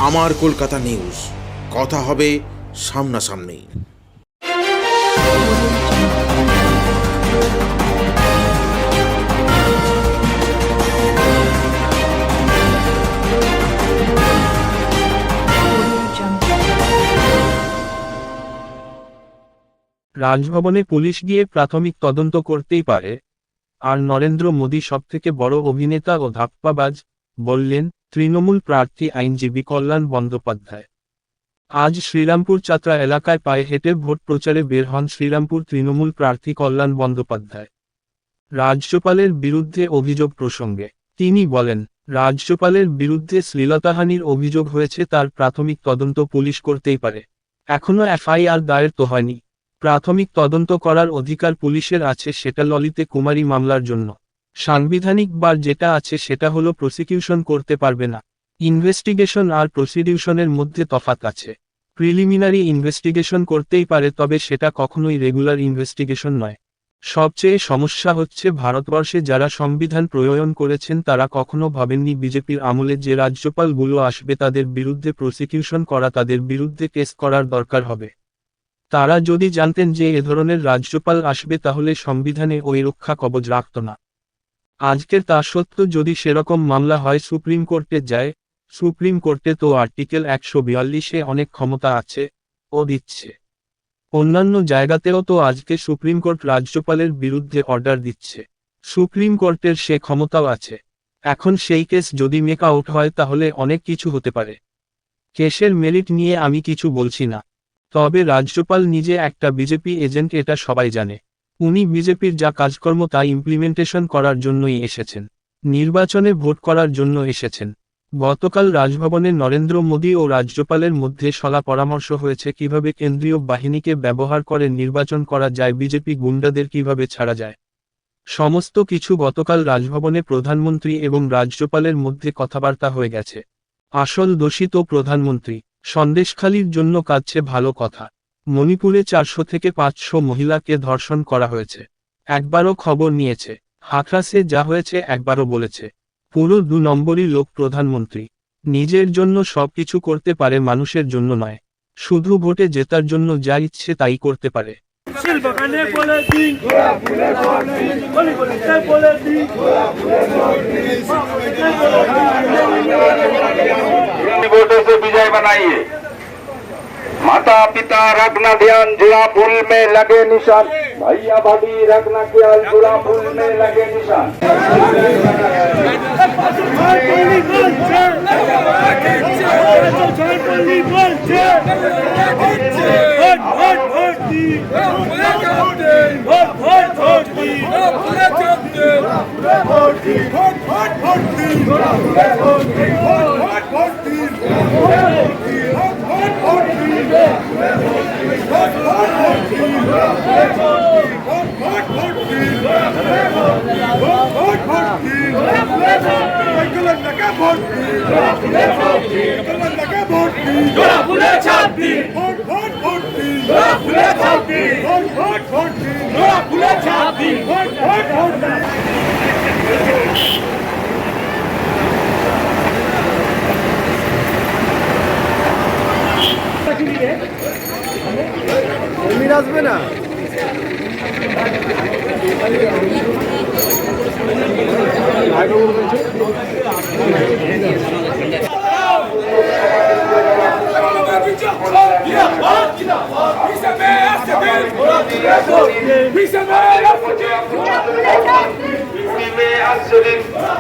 আমার কলকাতা নিউজ, কথা হবে সামনাসামনি। রাজভবনে পুলিশ গিয়ে প্রাথমিক তদন্ত করতেই পারে, আর নরেন্দ্র মোদী সবথেকে বড় অভিনেতা ও ধাপ্পাবাজ, বললেন তৃণমূল প্রার্থী আইনজীবী কল্যাণ বন্দ্যোপাধ্যায়। আজ শ্রীরামপুর চাত্রা এলাকায় পায়ে হেঁটে ভোট প্রচারে বের হন শ্রীরামপুর তৃণমূল প্রার্থী কল্যাণ বন্দ্যোপাধ্যায়। রাজ্যপালের বিরুদ্ধে অভিযোগ প্রসঙ্গে তিনি বলেন, রাজ্যপালের বিরুদ্ধে শ্লীলতাহানির অভিযোগ হয়েছে, তার প্রাথমিক তদন্ত পুলিশ করতেই পারে। এখনো এফআইআর দায়ের তো হয়নি। প্রাথমিক তদন্ত করার অধিকার পুলিশের আছে, সেটা ললিতে কুমারী মামলার জন্য। সাংবিধানিক বার যেটা আছে সেটা হলো প্রসিকিউশন করতে পারবে না। ইনভেস্টিগেশন আর প্রসিকিউশনের মধ্যে তফাৎ আছে। প্রিলিমিনারি ইনভেস্টিগেশন করতেই পারে, তবে সেটা কখনোই রেগুলার ইনভেস্টিগেশন নয়। সবচেয়ে সমস্যা হচ্ছে ভারতবর্ষে যারা সংবিধান প্রণয়ন করেছেন তারা কখনো ভাবেননি বিজেপির আমলে যে রাজ্যপালগুলো আসবে তাদের বিরুদ্ধে প্রসিকিউশন করা, তাদের বিরুদ্ধে কেস করার দরকার হবে। তারা যদি জানতেন যে এ ধরনের রাজ্যপাল আসবে তাহলে সংবিধানে ওই রক্ষা কবচ রাখত না। আজকের তা সত্য। যদি সেরকম মামলা হয় সুপ্রিম কোর্টে যায়, সুপ্রিম কোর্টে তো আর্টিকেল 142-এ অনেক ক্ষমতা আছে, ও দিচ্ছে। অন্যান্য জায়গাতেও তো আজকে সুপ্রিম কোর্ট রাজ্যপালের বিরুদ্ধে অর্ডার দিচ্ছে। সুপ্রিম কোর্টের সে ক্ষমতাও আছে। এখন সেই কেস যদি মেক আউট হয় তাহলে অনেক কিছু হতে পারে। কেসের মেরিট নিয়ে আমি কিছু বলছি না, তবে রাজ্যপাল নিজে একটা বিজেপি এজেন্ট, এটা সবাই জানে। উনি বিজেপির যা কাজকর্ম তা ইমপ্লিমেন্টেশন করার জন্যই এসেছেন, নির্বাচনে ভোট করার জন্য এসেছেন। গতকাল রাজভবনে নরেন্দ্র মোদী ও রাজ্যপালের মধ্যে সলা পরামর্শ হয়েছে কিভাবে কেন্দ্রীয় বাহিনীকে ব্যবহার করে নির্বাচন করা যায়, বিজেপি গুন্ডাদের কিভাবে ছাড়া যায়। সমস্ত কিছু গতকাল রাজভবনে প্রধানমন্ত্রী এবং রাজ্যপালের মধ্যে কথাবার্তা হয়ে গেছে। আসল দোষী তো প্রধানমন্ত্রী। সন্দেশখালির জন্য কাঁদছে, ভালো কথা। মণিপুরে 400 থেকে 500 মহিলাকে ধর্ষণ করা হয়েছে, একবারও খবর নিয়েছে? হাথরাসে যা হয়েছে একবারও বলেছে? পুরো 2 নম্বরই লোক প্রধানমন্ত্রী। নিজের জন্য সবকিছু করতে পারে, মানুষের জন্য নয়। শুধু ভোটে জেতার জন্য যা ইচ্ছে তাই করতে পারে। विजय बनाइए। माता पिता रखना ध्यान, जुड़ा फूल में लगे निशान। भैया भाभी रखना ख्याल, जुड़ा फूल में लगे निशान। আসবে না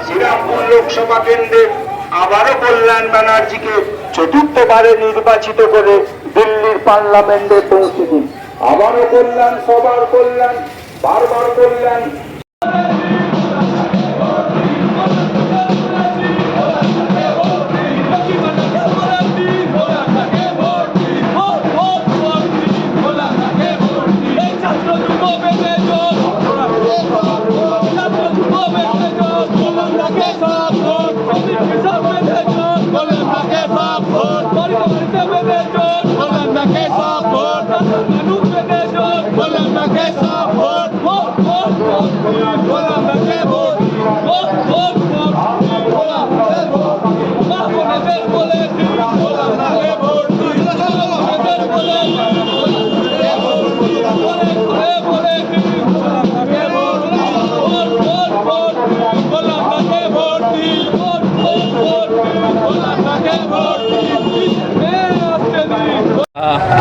শ্রীরামপুর লোকসভা কেন্দ্রে আবারও কল্যাণ ব্যানার্জিকে চতুর্থবারে নির্বাচিত করে দিল্লির পার্লামেন্টে পৌঁছে দিন। আবারও কল্যাণ, সবার কল্যাণ, বারবার কল্যাণ।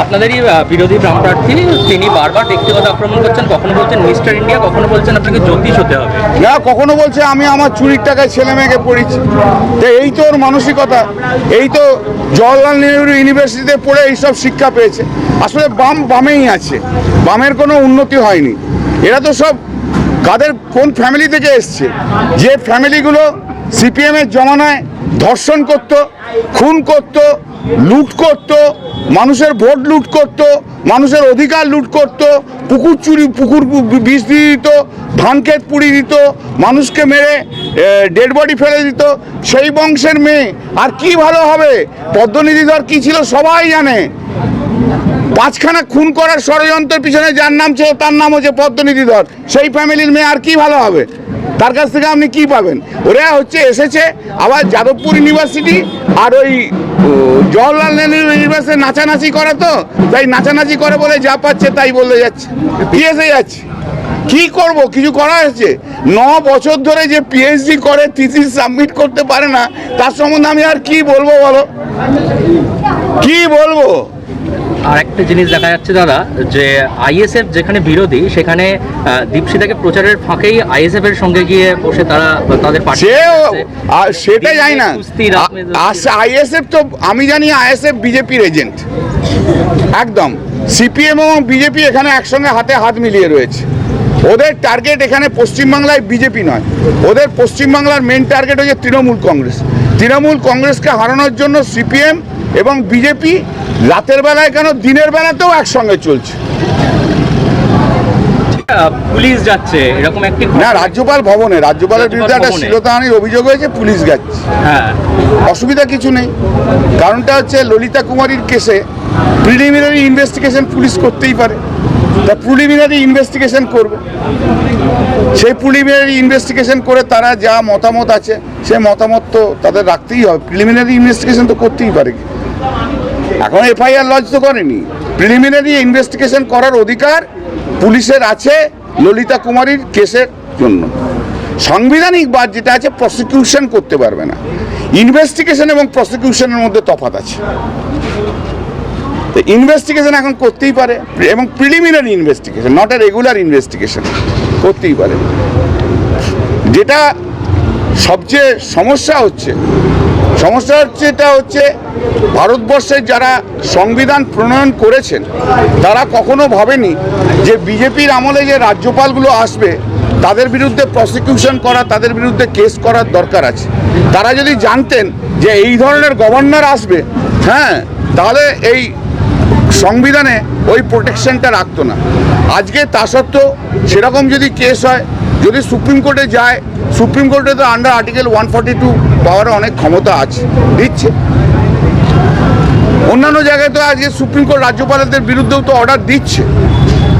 আপনাদেরই বিরোধী বাম প্রার্থী তিনি বারবার ব্যক্তিগত আক্রমণ করছেন, কখনো বলছেন মিস্টার ইন্ডিয়া, কখনো বলছেন আপনাকে জ্যোতিষ হতে হবে। না, কখনো বলছে আমি আমার চুরির টাকায় ছেলে মেয়েকে পড়িয়েছি। তো এই তো ওর মানসিকতা, এই তো জওয়াহরলাল নেহরু ইউনিভার্সিটিতে পড়ে এইসব শিক্ষা পেয়েছে। আসলে বামেই আছে, বামের কোনো উন্নতি হয়নি। এরা তো সব কাদের কোন ফ্যামিলি থেকে এসছে, যে ফ্যামিলিগুলো সিপিএমের জমানায় ধর্ষণ করত, খুন করত, লুট করত, মানুষের ভোট লুট করত, মানুষের অধিকার লুট করত, পুকুর বিষ দিয়ে দিত, ধান ক্ষেত পুড়িয়ে দিত, মানুষকে মেরে ডেড বডি ফেলে দিত, সেই বংশের মেয়ে আর কি ভালো হবে? পদ্মনিধি ধর কি ছিল সবাই জানে। 5খানা খুন করার ষড়যন্ত্রের পিছনে যার নাম ছিল তার নাম হচ্ছে পদ্মনিধি ধর। সেই ফ্যামিলির মেয়ে আর কি ভালো হবে? তার কাছ থেকে আপনি কি পাবেন? ওরা হচ্ছে এসেছে আবার যাদবপুর ইউনিভার্সিটি আর ওই জওয়াহরলাল নেহরু ইউনিভার্সিটি নাচানাচি করে, তো তাই নাচানাচি করে বলে যা পাচ্ছে তাই বলে যাচ্ছে, কি এসে যাচ্ছে। কি করব? কিছু করা হয়েছে? 9 বছর ধরে যে পিএইচডি করে থিসিস সাবমিট করতে পারে না, তার সম্বন্ধে আমি আর কি বলবো বলো, কি বলবো? আর একটা জিনিস দেখা যাচ্ছে দাদা, যে আইএসএফ যেখানে বিরোধী সেখানে দীপশিতাকে প্রচারের ফাঁকেই আইএসএফ এর সঙ্গে গিয়ে বসে তারা তাদের সেটা জানি না। আইএসএফ তো আমি জানি আইএসএফ বিজেপির এজেন্ট একদম। সিপিএম এবং বিজেপি এখানে একসঙ্গে হাতে হাত মিলিয়ে রয়েছে। ওদের টার্গেট এখানে পশ্চিমবাংলায় বিজেপি নয়, ওদের পশ্চিমবাংলার মেন টার্গেট হচ্ছে তৃণমূল কংগ্রেস। তৃণমূল কংগ্রেসকে হারানোর জন্য সিপিএম এবং বিজেপি রাতের বেলায় কেন দিনের বেলাতেও একসঙ্গে চলছে। পুলিশ যাচ্ছে এরকম একটি না, রাজ্যপাল ভবনে রাজ্যপালের বিরুদ্ধে একটা শ্লীলতাহানির অভিযোগ হয়েছে, পুলিশ যাচ্ছে। হ্যাঁ, অসুবিধা কিছু নেই। কারণটা হচ্ছে ললিতা কুমারীর কেসে প্রিলিমিনারি ইনভেস্টিগেশন পুলিশ করতেই পারে, তা প্রিলিমিনারি ইনভেস্টিগেশন করবে। সেই প্রিলিমিনারি ইনভেস্টিগেশন করে তারা যা মতামত আছে সে মতামত তো তাদের রাখতেই হবে। প্রিলিমিনারি ইনভেস্টিগেশন তো করতেই পারে, এখন এফআইআর লজ তো করেনি। প্রিলিমিনারি ইনভেস্টিগেশন করার অধিকার পুলিশের আছে ললিতা কুমারীর কেসের জন্য। সাংবিধানিক বাদ যেটা আছে, প্রসিকিউশন করতে পারবে না। ইনভেস্টিগেশন এবং প্রসিকিউশনের মধ্যে তফাৎ আছে। তো ইনভেস্টিগেশন এখন করতেই পারে, এবং preliminary investigation, not a regular investigation করতেই পারে। যেটা সবচেয়ে সমস্যা হচ্ছে এটা হচ্ছে ভারতবর্ষের যারা সংবিধান প্রণয়ন করেছেন তারা কখনো ভাবেনি যে বিজেপির আমলে যে রাজ্যপালগুলো আসবে তাদের বিরুদ্ধে প্রসিকিউশন করা, তাদের বিরুদ্ধে কেস করার দরকার আছে। তারা যদি জানতেন যে এই ধরনের গভর্নর আসবে, হ্যাঁ, তাহলে এই সংবিধানে ওই প্রোটেকশনটা রাখতো না। আজকে তা সত্ত্বেও সেরকম যদি কেস হয়, যদি সুপ্রিম কোর্টে যায়, সুপ্রিম কোর্টে তো আন্ডার আর্টিকেল 142 পাওয়ার অনেক ক্ষমতা আছে, দিচ্ছে। অন্যান্য জায়গায় তো আজকে সুপ্রিম কোর্ট রাজ্যপালদের বিরুদ্ধেও তো অর্ডার দিচ্ছে।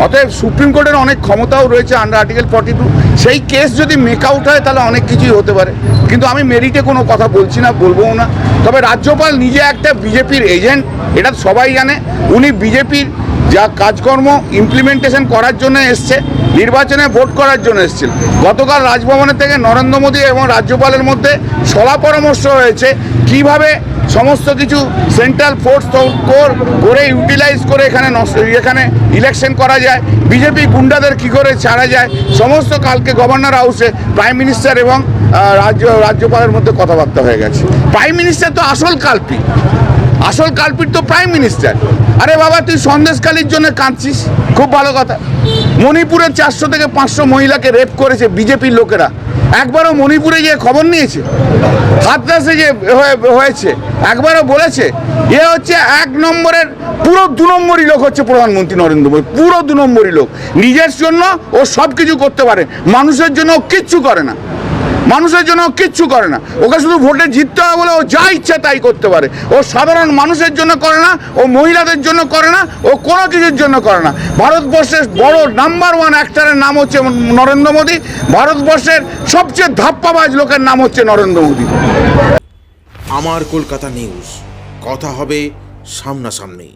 অতএব সুপ্রিম কোর্টের অনেক ক্ষমতাও রয়েছে আন্ডার আর্টিকেল 42। সেই কেস যদি মেক আউট হয় তাহলে অনেক কিছুই হতে পারে। কিন্তু আমি মেরিটে কোনো কথা বলছি না, বলবোও না। তবে রাজ্যপাল নিজে একটা বিজেপির এজেন্ট, এটা সবাই জানে। উনি বিজেপির যা কাজকর্ম ইমপ্লিমেন্টেশন করার জন্য এসছে, নির্বাচনে ভোট করার জন্য এসেছিল। গতকাল রাজভবনের থেকে নরেন্দ্র মোদী এবং রাজ্যপালের মধ্যে সলা পরামর্শ হয়েছে কিভাবে সমস্ত কিছু সেন্ট্রাল ফোর্স করে ইউটিলাইজ করে এখানে ইলেকশন করা যায়, বিজেপি গুন্ডাদের কি করে ছাড়া যায়, সমস্ত কালকে গভর্নর হাউসে প্রাইম মিনিস্টার এবং রাজ্যপালের মধ্যে কথাবার্তা হয়ে গেছে। প্রাইম মিনিস্টার তো আসল কালপিট তো প্রাইম মিনিস্টার। আরে বাবা, তুই সন্দেশখালির জন্য কাঁদছিস, খুব ভালো কথা। মণিপুরে 400 থেকে 500 মহিলাকে রেপ করেছে বিজেপির লোকেরা, একবারও মণিপুরে গিয়ে খবর নিয়েছে? হাতরাসে যে হয়েছে একবারও বলেছে? এ হচ্ছে 1 নম্বরের, পুরো 2 নম্বরই লোক হচ্ছে প্রধানমন্ত্রী নরেন্দ্র মোদী, পুরো 2 নম্বরই লোক। নিজের জন্য ও সব কিছু করতে পারে, মানুষের জন্য কিচ্ছু করে না, ওকে শুধু ভোটে জিততে হবে বলে ও যা ইচ্ছা তাই করতে পারে। ও সাধারণ মানুষের জন্য করে না, ও মহিলাদের জন্য করে না, ও কোনো কিছুর জন্য করে না। ভারতবর্ষের বড় নাম্বার 1 অ্যাক্টরের নাম হচ্ছে নরেন্দ্র মোদী, ভারতবর্ষের সবচেয়ে ধাপ্পাবাজ লোকের নাম হচ্ছে নরেন্দ্র মোদী। আমার কলকাতা নিউজ, কথা হবে সামনাসামনি।